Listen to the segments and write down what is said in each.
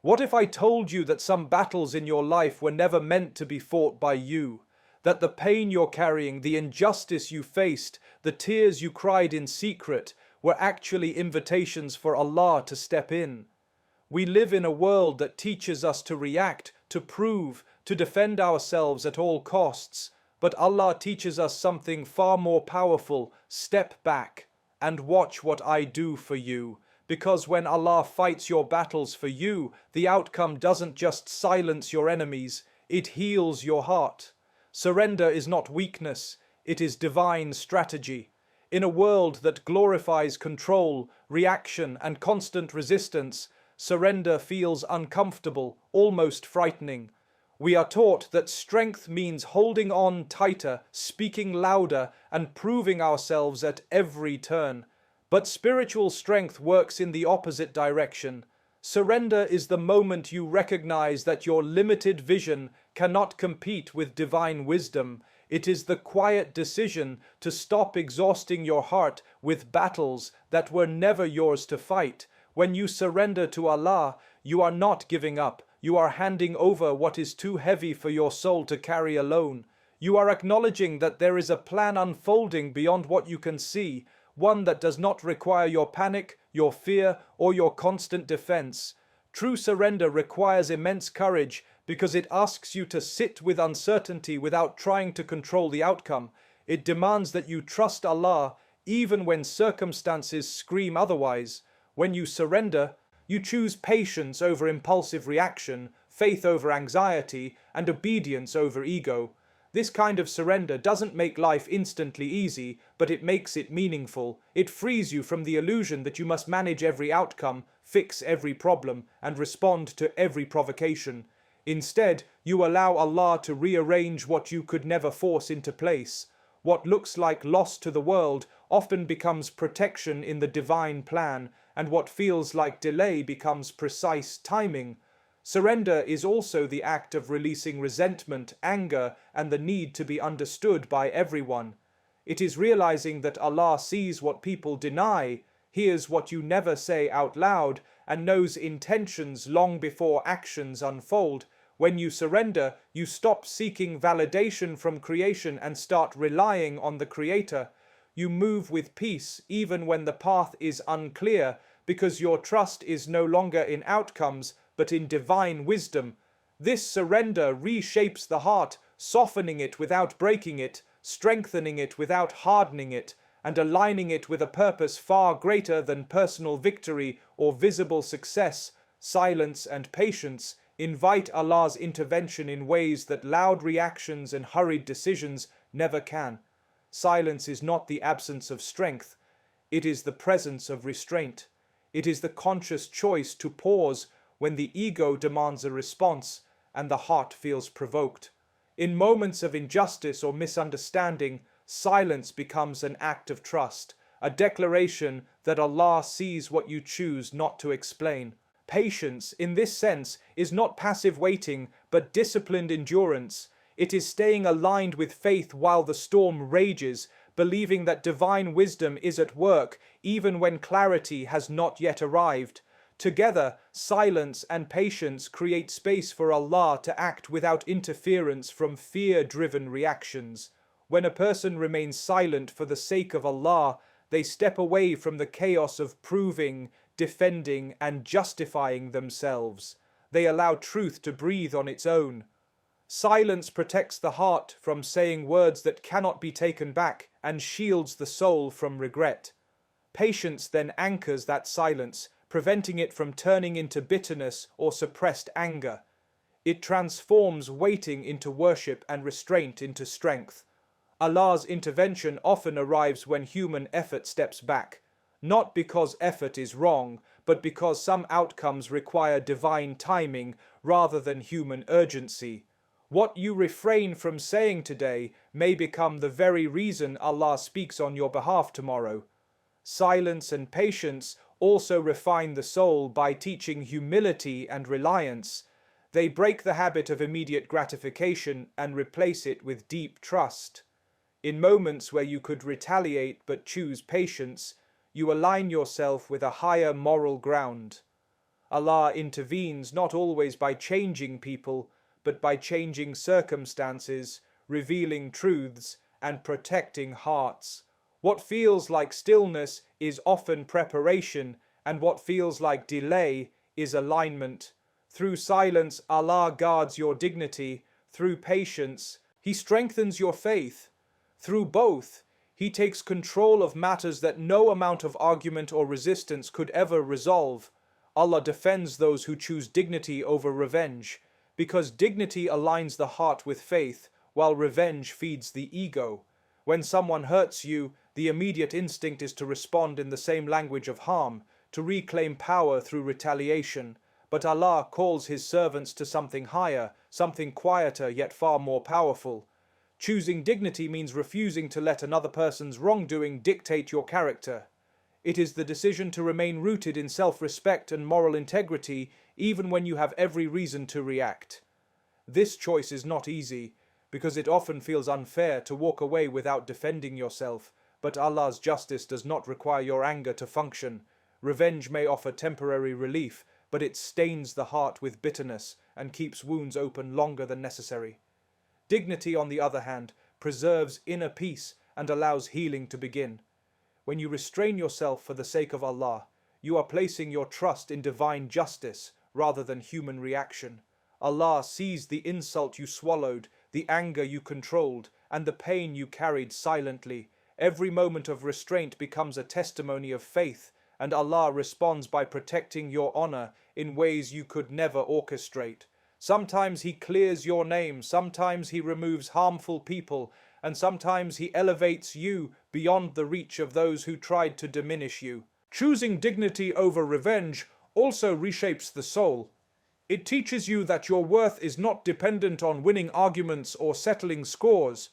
What if I told you that some battles in your life were never meant to be fought by you? That the pain you're carrying, the injustice you faced, the tears you cried in secret, were actually invitations for Allah to step in? We live in a world that teaches us to react, to prove, to defend ourselves at all costs. But Allah teaches us something far more powerful: step back and watch what I do for you. Because when Allah fights your battles for you, the outcome doesn't just silence your enemies, it heals your heart. Surrender is not weakness, it is divine strategy. In a world that glorifies control, reaction, and constant resistance, surrender feels uncomfortable, almost frightening. We are taught that strength means holding on tighter, speaking louder, and proving ourselves at every turn. But spiritual strength works in the opposite direction. Surrender is the moment you recognize that your limited vision cannot compete with divine wisdom. It is the quiet decision to stop exhausting your heart with battles that were never yours to fight. When you surrender to Allah, you are not giving up. You are handing over what is too heavy for your soul to carry alone. You are acknowledging that there is a plan unfolding beyond what you can see, one that does not require your panic, your fear, or your constant defense. True surrender requires immense courage because it asks you to sit with uncertainty without trying to control the outcome. It demands that you trust Allah even when circumstances scream otherwise. When you surrender, you choose patience over impulsive reaction, faith over anxiety, and obedience over ego. This kind of surrender doesn't make life instantly easy, but it makes it meaningful. It frees you from the illusion that you must manage every outcome, fix every problem, and respond to every provocation. Instead, you allow Allah to rearrange what you could never force into place. What looks like loss to the world often becomes protection in the divine plan, and what feels like delay becomes precise timing. Surrender is also the act of releasing resentment, anger, and the need to be understood by everyone. It is realizing that Allah sees what people deny, hears what you never say out loud, and knows intentions long before actions unfold. When you surrender, you stop seeking validation from creation and start relying on the Creator. You move with peace even when the path is unclear, because your trust is no longer in outcomes, but in divine wisdom. This surrender reshapes the heart, softening it without breaking it, strengthening it without hardening it, and aligning it with a purpose far greater than personal victory or visible success. Silence and patience invite Allah's intervention in ways that loud reactions and hurried decisions never can. Silence is not the absence of strength, it is the presence of restraint. It is the conscious choice to pause when the ego demands a response and the heart feels provoked. In moments of injustice or misunderstanding, silence becomes an act of trust, a declaration that Allah sees what you choose not to explain. Patience, in this sense, is not passive waiting, but disciplined endurance. It is staying aligned with faith while the storm rages, believing that divine wisdom is at work even when clarity has not yet arrived. Together, silence and patience create space for Allah to act without interference from fear-driven reactions. When a person remains silent for the sake of Allah, they step away from the chaos of proving, defending, and justifying themselves. They allow truth to breathe on its own. Silence protects the heart from saying words that cannot be taken back and shields the soul from regret. Patience then anchors that silence, preventing it from turning into bitterness or suppressed anger. It transforms waiting into worship and restraint into strength. Allah's intervention often arrives when human effort steps back, not because effort is wrong, but because some outcomes require divine timing rather than human urgency. What you refrain from saying today may become the very reason Allah speaks on your behalf tomorrow. Silence and patience also refine the soul by teaching humility and reliance. They break the habit of immediate gratification and replace it with deep trust. In moments where you could retaliate but choose patience, you align yourself with a higher moral ground. Allah intervenes not always by changing people, but by changing circumstances, revealing truths, and protecting hearts. What feels like stillness is often preparation, and what feels like delay is alignment. Through silence, Allah guards your dignity. Through patience, He strengthens your faith. Through both, He takes control of matters that no amount of argument or resistance could ever resolve. Allah defends those who choose dignity over revenge, because dignity aligns the heart with faith, while revenge feeds the ego. When someone hurts you, the immediate instinct is to respond in the same language of harm, to reclaim power through retaliation. But Allah calls His servants to something higher, something quieter yet far more powerful. Choosing dignity means refusing to let another person's wrongdoing dictate your character. It is the decision to remain rooted in self-respect and moral integrity even when you have every reason to react. This choice is not easy, because it often feels unfair to walk away without defending yourself, but Allah's justice does not require your anger to function. Revenge may offer temporary relief, but it stains the heart with bitterness and keeps wounds open longer than necessary. Dignity, on the other hand, preserves inner peace and allows healing to begin. When you restrain yourself for the sake of Allah, you are placing your trust in divine justice rather than human reaction. Allah sees the insult you swallowed, the anger you controlled, and the pain you carried silently. Every moment of restraint becomes a testimony of faith, and Allah responds by protecting your honor in ways you could never orchestrate. Sometimes He clears your name, sometimes He removes harmful people, and sometimes He elevates you beyond the reach of those who tried to diminish you. Choosing dignity over revenge also reshapes the soul. It teaches you that your worth is not dependent on winning arguments or settling scores.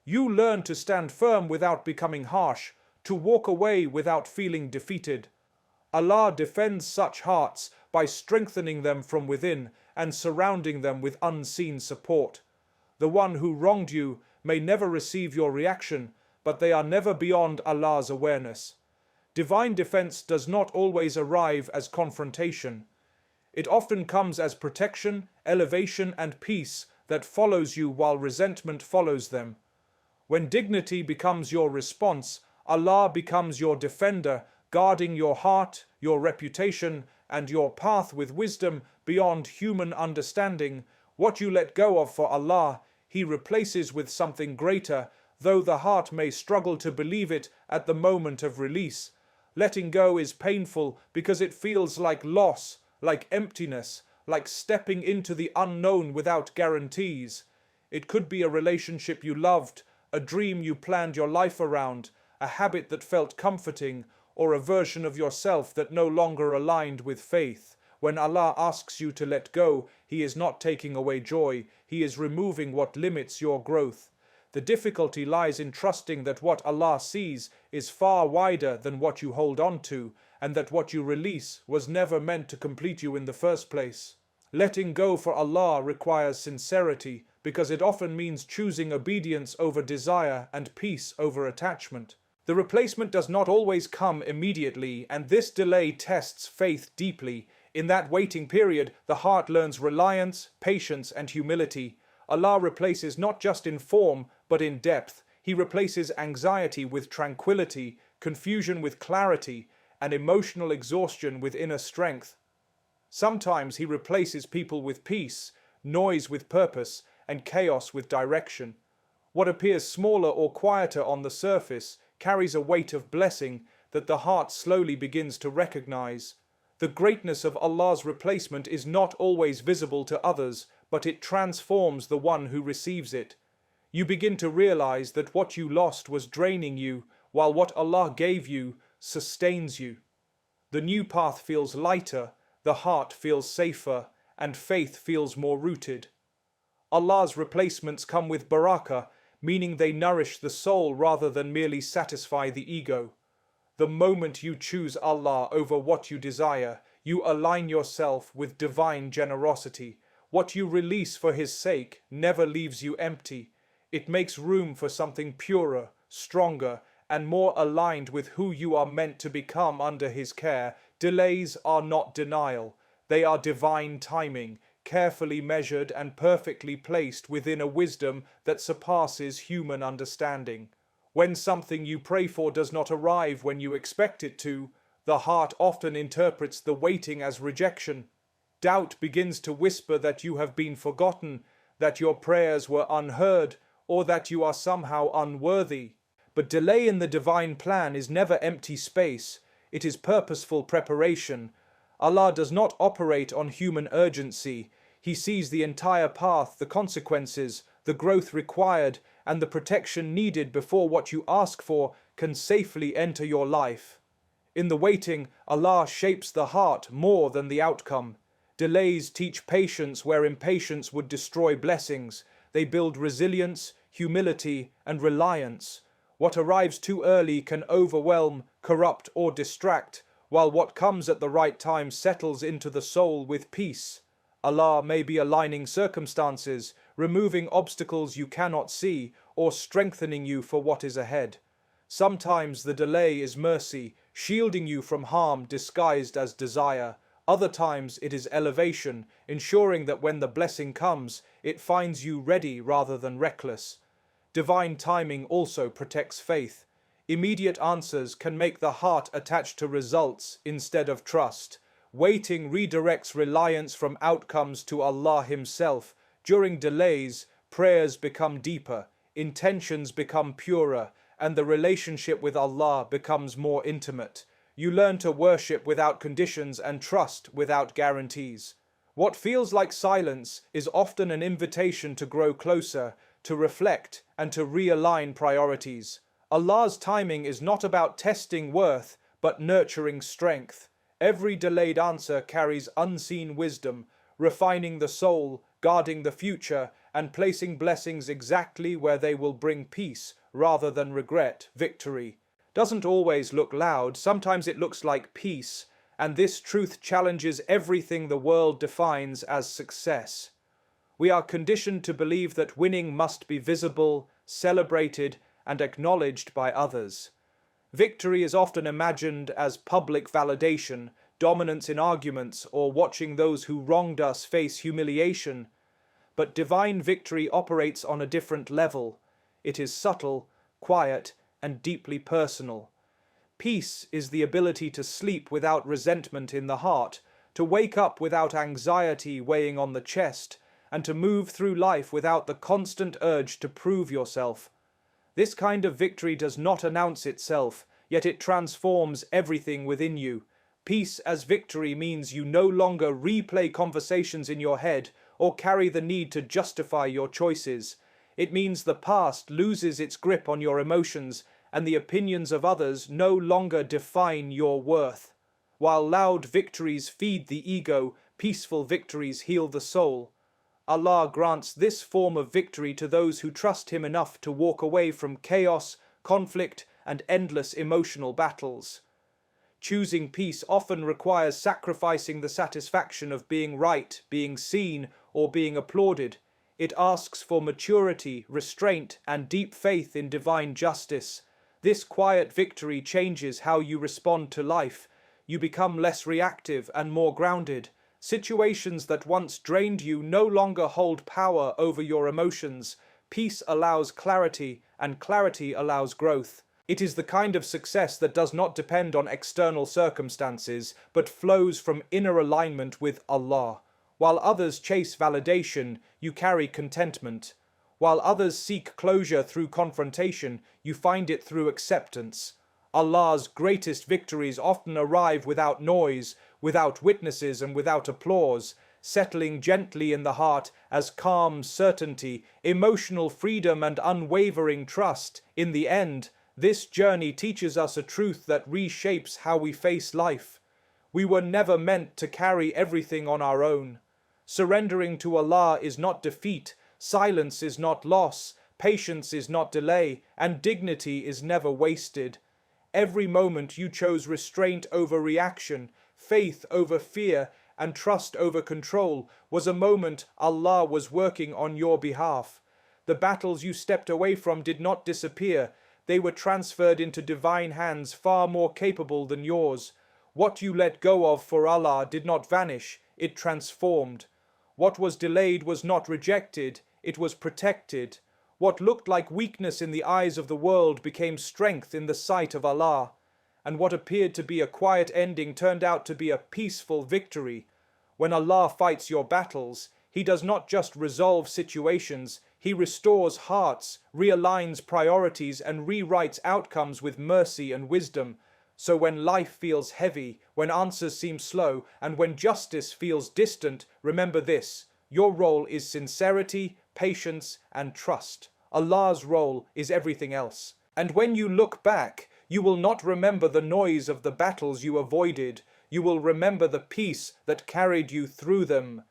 You learn to stand firm without becoming harsh, to walk away without feeling defeated. Allah defends such hearts by strengthening them from within and surrounding them with unseen support. The one who wronged you may never receive your reaction, but they are never beyond Allah's awareness. Divine defense does not always arrive as confrontation. It often comes as protection, elevation, and peace that follows you while resentment follows them. When dignity becomes your response, Allah becomes your defender, guarding your heart, your reputation, and your path with wisdom beyond human understanding. What you let go of for Allah, He replaces with something greater, though the heart may struggle to believe it at the moment of release. Letting go is painful because it feels like loss, like emptiness, like stepping into the unknown without guarantees. It could be a relationship you loved, a dream you planned your life around, a habit that felt comforting, or a version of yourself that no longer aligned with faith. When Allah asks you to let go, He is not taking away joy, He is removing what limits your growth. The difficulty lies in trusting that what Allah sees is far wider than what you hold on to, and that what you release was never meant to complete you in the first place. Letting go for Allah requires sincerity, because it often means choosing obedience over desire and peace over attachment. The replacement does not always come immediately, and this delay tests faith deeply. In that waiting period, the heart learns reliance, patience, and humility. Allah replaces not just in form, but in depth. He replaces anxiety with tranquility, confusion with clarity, and emotional exhaustion with inner strength. Sometimes He replaces people with peace, noise with purpose, and chaos with direction. What appears smaller or quieter on the surface carries a weight of blessing that the heart slowly begins to recognize. The greatness of Allah's replacement is not always visible to others, but it transforms the one who receives it. You begin to realize that what you lost was draining you, while what Allah gave you sustains you. The new path feels lighter, the heart feels safer, and faith feels more rooted. Allah's replacements come with barakah, meaning they nourish the soul rather than merely satisfy the ego. The moment you choose Allah over what you desire, you align yourself with divine generosity. What you release for His sake never leaves you empty. It makes room for something purer, stronger, and more aligned with who you are meant to become under His care. Delays are not denial. They are divine timing, carefully measured and perfectly placed within a wisdom that surpasses human understanding. When something you pray for does not arrive when you expect it to, the heart often interprets the waiting as rejection. Doubt begins to whisper that you have been forgotten, that your prayers were unheard, or that you are somehow unworthy. But delay in the divine plan is never empty space, it is purposeful preparation. Allah does not operate on human urgency. He sees the entire path, the consequences, the growth required, and the protection needed before what you ask for can safely enter your life. In the waiting, Allah shapes the heart more than the outcome. Delays teach patience where impatience would destroy blessings. They build resilience, humility, and reliance. What arrives too early can overwhelm, corrupt, or distract, while what comes at the right time settles into the soul with peace. Allah may be aligning circumstances, removing obstacles you cannot see, or strengthening you for what is ahead. Sometimes the delay is mercy, shielding you from harm disguised as desire. Other times it is elevation, ensuring that when the blessing comes, it finds you ready rather than reckless. Divine timing also protects faith. Immediate answers can make the heart attached to results instead of trust. Waiting redirects reliance from outcomes to Allah Himself. During delays, prayers become deeper, intentions become purer, and the relationship with Allah becomes more intimate. You learn to worship without conditions and trust without guarantees. What feels like silence is often an invitation to grow closer, to reflect, and to realign priorities. Allah's timing is not about testing worth, but nurturing strength. Every delayed answer carries unseen wisdom, refining the soul, guarding the future, and placing blessings exactly where they will bring peace rather than regret, victory. Doesn't always look loud, sometimes it looks like peace, and this truth challenges everything the world defines as success. We are conditioned to believe that winning must be visible, celebrated, and acknowledged by others. Victory is often imagined as public validation, dominance in arguments, or watching those who wronged us face humiliation. But divine victory operates on a different level. It is subtle, quiet, and deeply personal. Peace is the ability to sleep without resentment in the heart, to wake up without anxiety weighing on the chest, and to move through life without the constant urge to prove yourself. This kind of victory does not announce itself, yet it transforms everything within you. Peace as victory means you no longer replay conversations in your head or carry the need to justify your choices. It means the past loses its grip on your emotions and the opinions of others no longer define your worth. While loud victories feed the ego, peaceful victories heal the soul. Allah grants this form of victory to those who trust Him enough to walk away from chaos, conflict, and endless emotional battles. Choosing peace often requires sacrificing the satisfaction of being right, being seen, or being applauded. It asks for maturity, restraint, and deep faith in divine justice. This quiet victory changes how you respond to life. You become less reactive and more grounded. Situations that once drained you no longer hold power over your emotions. Peace allows clarity, and clarity allows growth. It is the kind of success that does not depend on external circumstances, but flows from inner alignment with Allah. While others chase validation, you carry contentment. While others seek closure through confrontation, you find it through acceptance. Allah's greatest victories often arrive without noise, without witnesses, and without applause, settling gently in the heart as calm certainty, emotional freedom, and unwavering trust. In the end, this journey teaches us a truth that reshapes how we face life. We were never meant to carry everything on our own. Surrendering to Allah is not defeat, silence is not loss, patience is not delay, and dignity is never wasted. Every moment you chose restraint over reaction, faith over fear, and trust over control was a moment Allah was working on your behalf. The battles you stepped away from did not disappear. They were transferred into divine hands far more capable than yours. What you let go of for Allah did not vanish. it transformed. What was delayed was not rejected, it was protected. What looked like weakness in the eyes of the world became strength in the sight of Allah. And what appeared to be a quiet ending turned out to be a peaceful victory. When Allah fights your battles, He does not just resolve situations, He restores hearts, realigns priorities, and rewrites outcomes with mercy and wisdom. So when life feels heavy, when answers seem slow, and when justice feels distant, remember this: your role is sincerity, patience, and trust. Allah's role is everything else. And when you look back, you will not remember the noise of the battles you avoided. You will remember the peace that carried you through them.